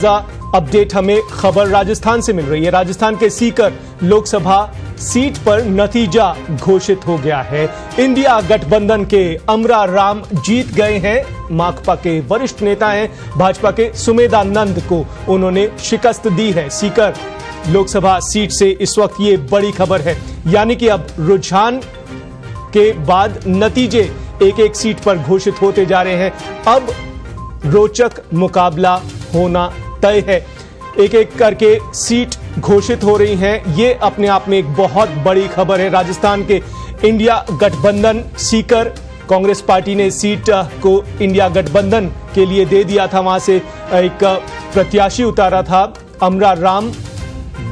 Update हमें खबर राजस्थान से मिल रही है। राजस्थान के सीकर लोकसभा सीट पर नतीजा घोषित हो गया है। इंडिया गठबंधन के अमरा राम जीत गए हैं। माकपा के वरिष्ठ नेता हैं भाजपा के सुमेधानंद को उन्होंने शिकस्त दी है। सीकर लोकसभा सीट से इस वक्त ये बड़ी खबर है, यानी कि अब रुझान के बाद नतीजे एक एक सीट पर घोषित होते जा रहे हैं। अब रोचक मुकाबला होना तय है। एक एक करके सीट घोषित हो रही हैं। ये अपने आप में एक बहुत बड़ी खबर है। राजस्थान के इंडिया गठबंधन सीकर कांग्रेस पार्टी ने सीट को इंडिया गठबंधन के लिए दे दिया था। वहां से एक प्रत्याशी उतारा था। अमरा राम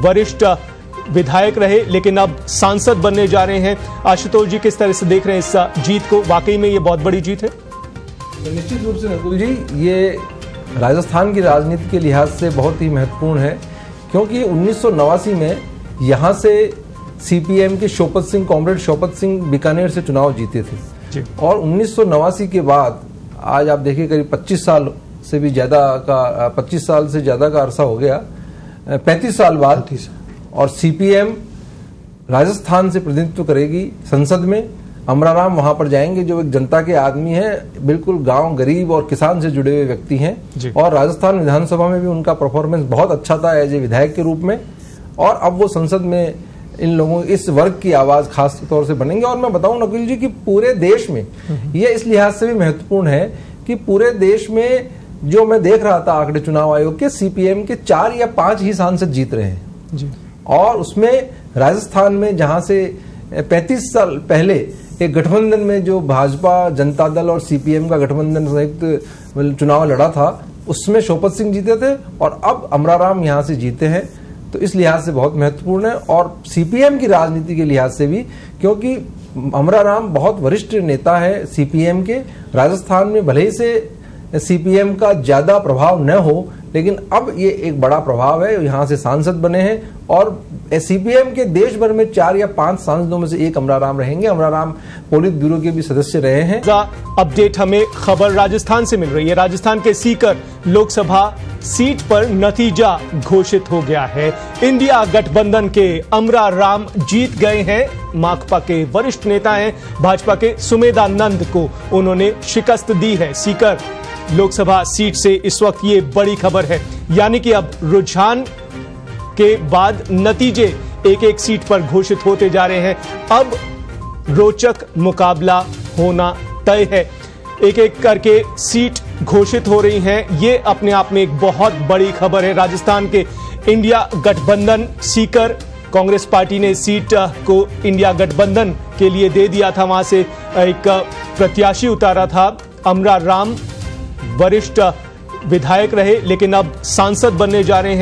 वरिष्ठ विधायक रहे, लेकिन अब सांसद बनने जा रहे हैं। आशुतोष जी, किस तरह से देख रहे हैं इस जीत को? वाकई में ये बहुत बड़ी जीत है। निश्चित रूप से नकुल जी, ये राजस्थान की राजनीति के लिहाज से बहुत ही महत्वपूर्ण है, क्योंकि 1989 में यहाँ से सीपीएम के शोपत सिंह, कॉमरेड शोपत सिंह बीकानेर से चुनाव जीते थे जी। और 1989 के बाद आज आप देखिए करीब 25 साल से भी ज्यादा का 25 साल से ज्यादा का अरसा हो गया, 35 साल बाद, और सीपीएम राजस्थान से प्रतिनिधित्व करेगी संसद में। अमरा राम वहां पर जाएंगे, जो एक जनता के आदमी हैं, बिल्कुल गांव, गरीब और किसान से जुड़े हुए व्यक्ति हैं। और राजस्थान विधानसभा में भी उनका परफॉर्मेंस बहुत अच्छा था एज ए विधायक के रूप में। और अब वो संसद में इन लोगों, इस वर्ग की आवाज खास तौर से बनेंगे। और मैं बताऊं नकुल जी कि पूरे देश में ये इस लिहाज से भी महत्वपूर्ण है कि पूरे देश में जो मैं देख रहा था आंकड़े चुनाव आयोग के, सीपीएम के 4 या 5 ही सांसद जीत रहे हैं। और उसमें राजस्थान में जहां से 35 साल पहले एक गठबंधन में जो भाजपा, जनता दल और सीपीएम का गठबंधन संयुक्त चुनाव लड़ा था, उसमें शोपत सिंह जीते थे और अब अमरा राम यहां से जीते हैं। तो इस लिहाज से बहुत महत्वपूर्ण है, और सीपीएम की राजनीति के लिहाज से भी, क्योंकि अमरा राम बहुत वरिष्ठ नेता है सीपीएम के। राजस्थान में भले ही से सीपीएम का ज्यादा प्रभाव न हो, लेकिन अब ये एक बड़ा प्रभाव है। यहाँ से सांसद बने हैं और सीपीएम के देश भर में 4 या 5 सांसदों में से एक अमरा राम रहेंगे। अमरा राम पोलित ब्यूरो के भी सदस्य रहे हैं। अपडेट हमें खबर राजस्थान से मिल रही है। राजस्थान के सीकर लोकसभा सीट पर नतीजा घोषित हो गया है। इंडिया गठबंधन के अमरा राम जीत गए हैं। माकपा के वरिष्ठ नेता हैं भाजपा के सुमेधानंद को उन्होंने शिकस्त दी है। सीकर लोकसभा सीट से इस वक्त ये बड़ी खबर है, यानी कि अब रुझान के बाद नतीजे एक एक सीट पर घोषित होते जा रहे हैं। अब रोचक मुकाबला होना तय है। एक एक करके सीट घोषित हो रही हैं। ये अपने आप में एक बहुत बड़ी खबर है। राजस्थान के इंडिया गठबंधन सीकर कांग्रेस पार्टी ने सीट को इंडिया गठबंधन के लिए दे दिया था। वहां से एक प्रत्याशी उतारा था। अमरा राम वरिष्ठ विधायक रहे, लेकिन अब सांसद बनने जा रहे हैं।